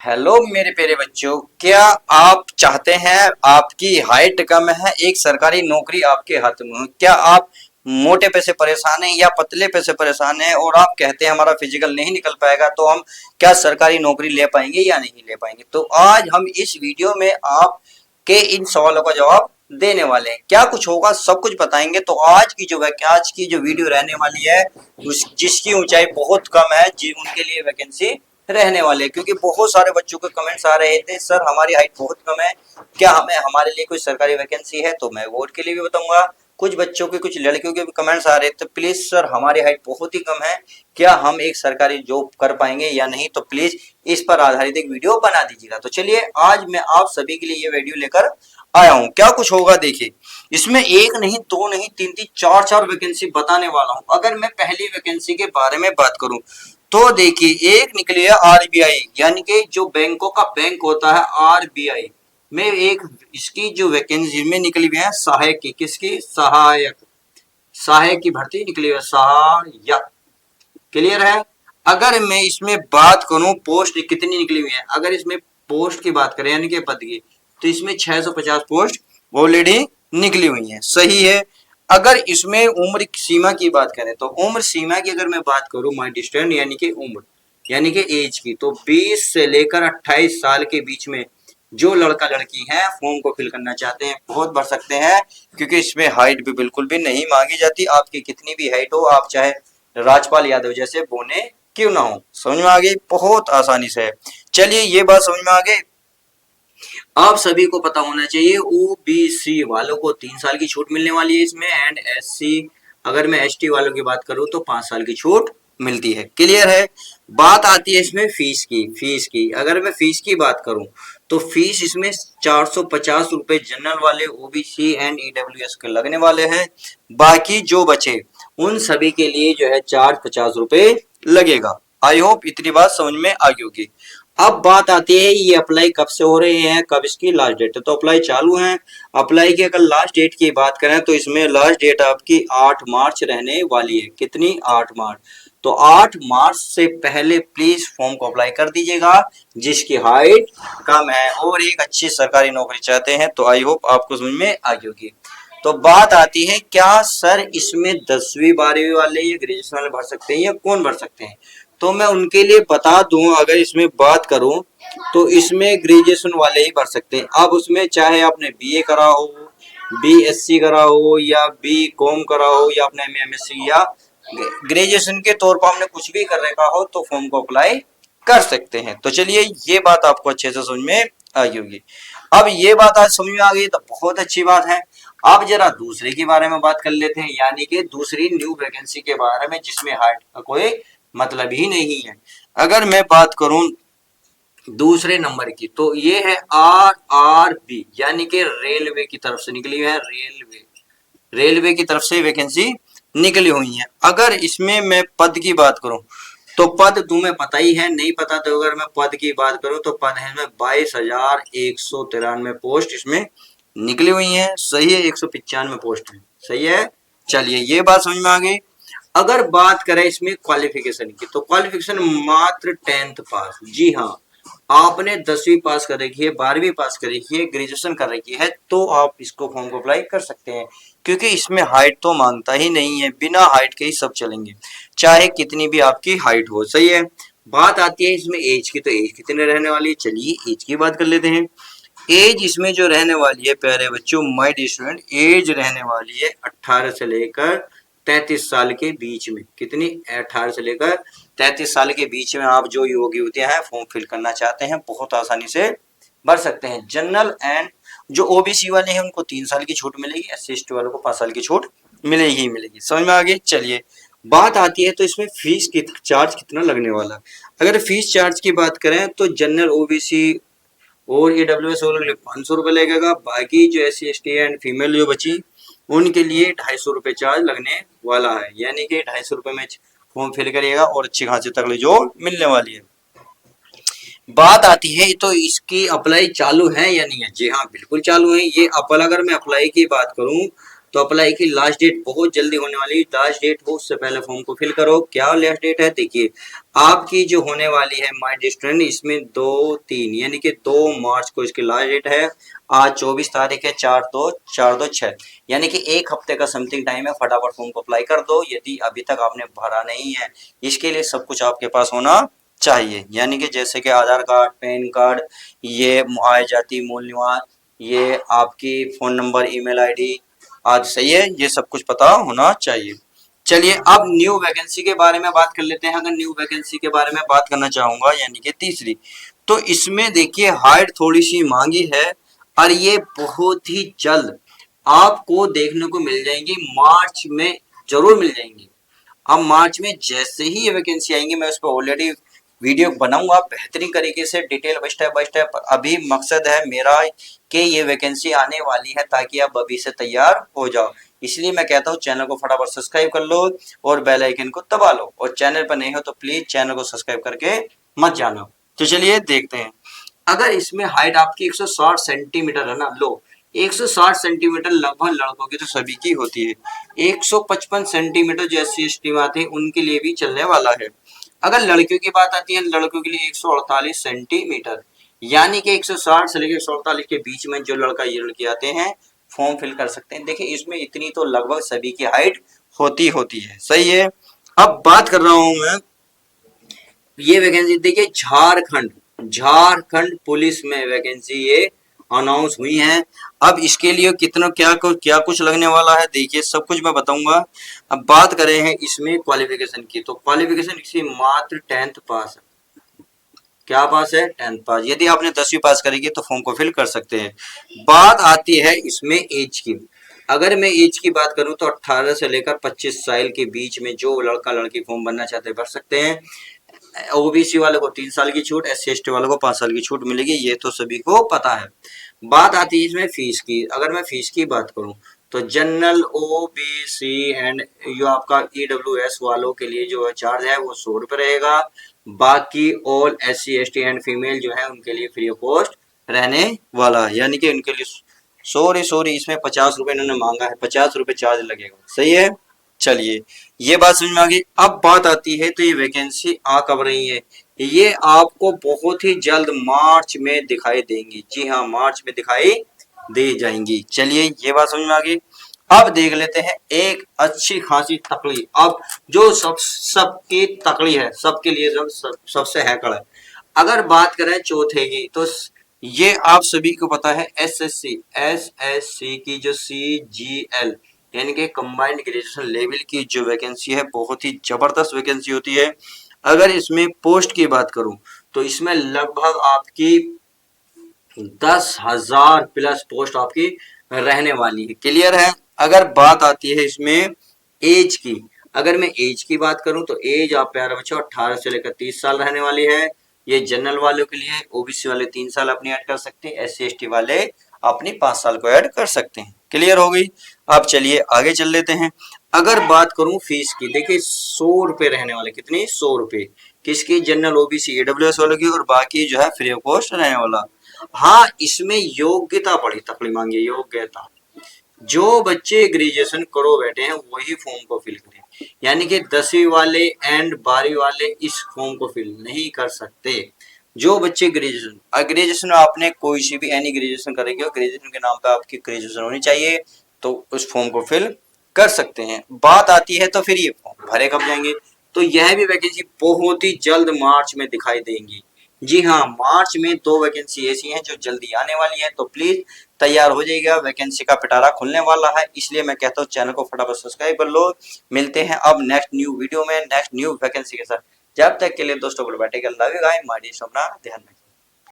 Hello मेरे प्यारे बच्चों, क्या आप चाहते हैं आपकी हाइट कम है, एक सरकारी नौकरी आपके हाथ में हो? क्या आप मोटे पे से परेशान हैं या पतले पे से परेशान हैं और आप कहते हैं हमारा फिजिकल नहीं निकल पाएगा, तो हम क्या सरकारी नौकरी ले पाएंगे या नहीं ले पाएंगे? तो आज हम इस वीडियो में आपके इन सवालों का जवाब देने वाले हैं। क्या कुछ होगा सब कुछ बताएंगे। तो आज की जो वीडियो रहने वाली है जिसकी ऊंचाई बहुत कम है, जी उनके लिए वैकेंसी रहने वाले हैं। क्योंकि बहुत सारे बच्चों के कमेंट्स आ रहे थे, सर हमारी हाइट बहुत कम है, क्या हमें हमारे लिए कोई सरकारी वैकेंसी है? तो मैं वोट के लिए भी बताऊंगा। कुछ बच्चों के, कुछ लड़कियों के भी कमेंट्स आ रहे थे, प्लीज सर हमारी हाइट बहुत ही कम है, क्या हम एक सरकारी जॉब कर पाएंगे या नहीं? तो प्लीज इस पर आधारित एक वीडियो बना दीजिएगा। तो चलिए आज मैं आप सभी के लिए ये वीडियो लेकर आया हूँ। क्या कुछ होगा देखिए, इसमें एक नहीं, दो नहीं, तीन तीन, चार चार वैकेंसी बताने वाला हूँ। अगर मैं पहली वैकेंसी के बारे में बात करूं तो देखिए, एक निकली है आरबीआई, यानी कि जो बैंकों का बैंक होता है आरबीआई में, एक इसकी जो वैकेंसी में निकली हुई है सहायक की, किसकी? सहायक, सहायक की भर्ती निकली हुई है, सहायक। क्लियर है? अगर मैं इसमें बात करूं पोस्ट कितनी निकली हुई है, अगर इसमें पोस्ट की बात करें यानी कि पद की, तो इसमें 650 पोस्ट ऑलरेडी निकली हुई है। सही है। अगर इसमें उम्र सीमा की बात करें तो उम्र सीमा की अगर मैं बात करूं, माय डिस्टेंस यानी कि उम्र, यानी कि एज की, तो 20 से लेकर 28 साल के बीच में जो लड़का लड़की है फॉर्म को फिल करना चाहते हैं बहुत भर सकते हैं। क्योंकि इसमें हाइट भी बिल्कुल भी नहीं मांगी जाती, आपकी कितनी भी हाइट हो, आप चाहे राजपाल यादव जैसे बोने क्यों ना हो। समझ में आ गई? बहुत आसानी से। चलिए ये बात समझ में आ गई। आप सभी को पता होना चाहिए ओबीसी वालों को 3 साल की छूट मिलने वाली है इसमें, एंड एससी, अगर मैं एसटी वालों की बात करूं तो 5 साल की छूट मिलती है। क्लियर है? बात आती है इसमें फीस की अगर मैं फीस की बात करूं तो फीस इसमें 450 रुपए जनरल वाले, ओबीसी एंड ईडब्ल्यूएस के लगने वाले हैं। बाकी जो बचे उन सभी के लिए जो है चार्ज 50 रुपए लगेगा। आई होप इतनी बात समझ में आ गई होगी। अब बात आती है ये अप्लाई कब से हो रहे हैं, कब इसकी लास्ट डेट है? तो अप्लाई चालू है। अप्लाई की अगर लास्ट डेट की बात करें तो इसमें लास्ट डेट आपकी 8 मार्च रहने वाली है। कितनी? 8 मार्च। तो 8 मार्च से पहले प्लीज फॉर्म को अप्लाई कर दीजिएगा जिसकी हाइट कम है और एक अच्छी सरकारी नौकरी चाहते हैं। तो आई होप आपको समझ में आ गई होगी। तो बात आती है, क्या सर इसमें 10वीं 12वीं वाले या ग्रेजुएशन वाले भर सकते हैं या कौन भर सकते हैं? तो मैं उनके लिए बता दूं, अगर इसमें बात करूं तो इसमें ग्रेजुएशन वाले ही भर सकते हैं। अब उसमें चाहे आपने बीए करा हो, बीएससी करा हो या बी कॉम करा हो या आपने एमएससी या ग्रेजुएशन के तौर पर आपने कुछ भी कर रखा हो तो फॉर्म को अप्लाई कर सकते हैं। तो चलिए ये बात आपको अच्छे से समझ में आ गई होगी। अब ये बात आज समझ में आ गई तो बहुत अच्छी बात है। अब जरा दूसरे के बारे में बात कर लेते हैं, यानी कि दूसरी न्यू वैकेंसी के बारे में जिसमें हाइट का कोई मतलब ही नहीं है। अगर मैं बात करूं दूसरे नंबर की तो ये है आरआरबी, यानी कि रेलवे की तरफ से निकली है, रेलवे की तरफ से वैकेंसी निकली हुई है। अगर इसमें मैं पद की बात करूं तो पद तुम्हें पता ही है, नहीं पता तो अगर मैं पद की बात करूं तो पद है इसमें 22,193 पोस्ट इसमें निकली हुई है। सही है? 195 पोस्ट है। सही है? चलिए ये बात समझ में आ गई। अगर बात करें इसमें क्वालिफिकेशन की तो क्वालिफिकेशन मात्र 10th पास। जी हाँ, आपने 10वीं पास कर रखी है, 12वीं पास कर रखी है, ग्रेजुएशन कर रखी है तो आप इसको फॉर्म को अप्लाई कर सकते हैं। क्योंकि इसमें हाइट तो मांगता ही नहीं है, बिना हाइट के ही सब चलेंगे, चाहे कितनी भी आपकी हाइट हो। सही है? बात आती है इसमें एज की, तो एज कितने रहने वाली है? चलिए एज की बात कर लेते हैं। एज इसमें जो रहने वाली है प्यारे बच्चों, माय डियर स्टूडेंट, एज रहने वाली है 18 से लेकर 33 साल के बीच में। कितनी? 18 से लेकर 33 साल के बीच में आप जो युवक युवतियां हैं फॉर्म फिल करना चाहते हैं बहुत आसानी से भर सकते हैं। जनरल एंड जो ओबीसी वाले हैं उनको 3 साल की छूट मिलेगी, एससी एसटी वालों को 5 साल की छूट मिलेगी ही मिलेगी। समझ में आ गई? चलिए बात आती है तो इसमें फीस की चार्ज कितना लगने वाला। अगर फीस चार्ज की बात करें तो जनरल ओबीसी और ईडब्ल्यूएस वालों के लिए 500 रुपये लगेगा। बाकी जो एससी एसटी एंड फीमेल जो बची उनके लिए 250 रुपये चार्ज लगने वाला है, यानी कि 250 रुपये में फॉर्म फिल करिएगा और अच्छी खासी तक जो मिलने वाली है। बात आती है तो इसकी अप्लाई चालू है या नहीं है? जी हाँ बिल्कुल चालू है। ये अप्लाई, अगर मैं अप्लाई की बात करूं तो अप्लाई की लास्ट डेट बहुत जल्दी होने वाली, लास्ट डेट हो उससे पहले फॉर्म को फिल करो। क्या लास्ट डेट है देखिए, आपकी जो होने वाली है माय डियर स्टूडेंट, इसमें 2-3 यानी कि 2 मार्च को इसकी लास्ट डेट है। आज 24 तारीख है, 4-2-6 यानी कि एक हफ्ते का समथिंग टाइम है। फटाफट फॉर्म को अप्लाई कर दो यदि अभी तक आपने भरा नहीं है। इसके लिए सब कुछ आपके पास होना चाहिए, यानी कि जैसे कि आधार कार्ड, पैन कार्ड, ये आय जाति मूल निवास, ये आपकी फोन नंबर, ईमेल आईडी आज सही है, ये सब कुछ पता होना चाहिए। चलिए अब न्यू वैकेंसी के बारे में बात कर लेते हैं। अगर न्यू वैकेंसी के बारे में बात करना चाहूंगा यानी कि तीसरी, तो इसमें देखिए हाइट थोड़ी सी महंगी है और ये बहुत ही जल्द आपको देखने को मिल जाएंगी, मार्च में जरूर मिल जाएंगी। अब मार्च में जैसे ही ये वैकेंसी आएंगी मैं उस पर ऑलरेडी वीडियो बनाऊंगा बेहतरीन तरीके से, डिटेल स्टेप बाय स्टेप। अभी मकसद है मेरा कि ये वैकेंसी आने वाली है ताकि आप अभी से तैयार हो जाओ। इसलिए मैं कहता हूँ चैनल को फटाफट सब्सक्राइब कर लो और बेल आइकन को दबा लो, और चैनल पर नहीं हो तो प्लीज चैनल को सब्सक्राइब करके मत जाना। तो चलिए देखते हैं। अगर इसमें हाइट आपकी 160 सेंटीमीटर है ना, लो 160 सेंटीमीटर लगभग लड़कों की तो सभी की होती है। 155 सेंटीमीटर जो SC/ST में आते हैं उनके लिए भी चलने वाला है। अगर लड़कियों की बात आती है, लड़कों के लिए 148 सेंटीमीटर, यानी कि 160 से लेकर 148 के बीच में जो लड़का ये लड़की आते हैं फॉर्म फिल कर सकते हैं। देखिए इसमें इतनी तो लगभग सभी की हाइट होती है, सही है। अब बात कर रहा हूं मैं, ये वैकेंसी देखिए झारखंड पुलिस में वैकेंसी ये अनाउंस हुई है। अब इसके लिए कितना क्या कुछ लगने वाला है देखिए सब कुछ मैं बताऊंगा। अब बात करें हैं इसमें क्वालिफिकेशन की, तो क्वालिफिकेशन इसी मात्र 10th पास है। क्या पास है? 10th पास। यदि आपने 10वीं पास करेगी तो फॉर्म को फिल कर सकते हैं। बात आती है इसमें एज की। अगर मैं एज की बात करूं तो 18 से लेकर 25 साल के बीच में जो लड़का लड़की फॉर्म भरना चाहते हैं भर सकते हैं। ओबीसी वाले को 3 साल की छूट, SC/ST वाले को 5 साल की छूट मिलेगी, ये तो सभी को पता है। बात आती है इसमें फीस की। अगर मैं फीस की बात करूं तो जनरल, OBC एंड जो आपका EWS वालों के लिए जो चार्ज है वो 100 रुपये रहेगा। बाकी ऑल SC/ST एंड फीमेल जो है उनके लिए फ्री ऑफ कॉस्ट रहने वाला है, यानी कि उनके लिए सॉरी इसमें 50 रुपये इन्होंने मांगा है, 50 रुपये चार्ज लगेगा, सही है। चलिए ये बात समझ में आ गई। अब बात आती है तो ये वैकेंसी आ कब रही है, ये आपको बहुत ही जल्द मार्च में दिखाई देंगी। जी हाँ, मार्च में दिखाई दे जाएंगी। चलिए ये बात समझ में आ गई। अब देख लेते हैं एक अच्छी खासी तकड़ी, अब जो सबकी तकड़ी है, सबके लिए जो सबसे हैकड़ है। अगर बात करें चौथे की तो ये आप सभी को पता है SSC की जो CGL यानी कि कंबाइंड ग्रेजुएशन लेवल की जो वैकेंसी है बहुत ही जबरदस्त वैकेंसी होती है। अगर इसमें पोस्ट की बात करूं तो इसमें लगभग आपकी 10,000 प्लस पोस्ट आपकी रहने वाली है, क्लियर है। अगर बात आती है इसमें एज की, अगर मैं एज की बात करूं तो एज आप प्यारे बच्चों 18 से लेकर 30 साल रहने वाली है। ये जनरल वालों के लिए, OBC वाले 3 साल अपनी ऐड कर सकते हैं, SC/ST वाले अपनी 5 साल को ऐड कर सकते हैं। क्लियर हो गई। अब चलिए आगे चल लेते हैं। अगर बात करूं फीस की, देखिए 100 रुपये रहने वाले, कितनी? 100 रुपये। किसकी? जनरल, OBC, EWS वालों की, और बाकी जो है फ्री ऑफ कॉस्ट रहने वाला। हाँ, इसमें योग्यता बड़ी तकड़ी मांगी है, योग्यता। जो बच्चे ग्रेजुएशन करो बैठे हैं वही फॉर्म को फिल करें, यानी कि 10वीं वाले एंड 12वीं वाले इस फॉर्म को फिल नहीं कर सकते। जो बच्चे ग्रेजुएशन में आपने कोई सी भी एनी ग्रेजुएशन करेंगे और ग्रेजुएशन के नाम पे आपकी ग्रेजुएशन होनी चाहिए तो उस फॉर्म को फिल कर सकते हैं। बात आती है तो फिर ये फॉर्म भरे कब जाएंगे, तो यह भी वैकेंसी बहुत ही जल्द मार्च में दिखाई देंगी। जी हाँ, मार्च में 2 वैकेंसी ऐसी हैं जो जल्दी आने वाली है, तो प्लीज तैयार हो जाइएगा। वैकेंसी का पिटारा खुलने वाला है, इसलिए मैं कहता हूँ चैनल को फटाफट सब्सक्राइब कर लो। मिलते हैं अब नेक्स्ट न्यू वीडियो में नेक्स्ट न्यू वैकेंसी के साथ। जब तक के लिए दोस्तों, good bye, take care, love you guys, my dear, अपना ध्यान रखिए।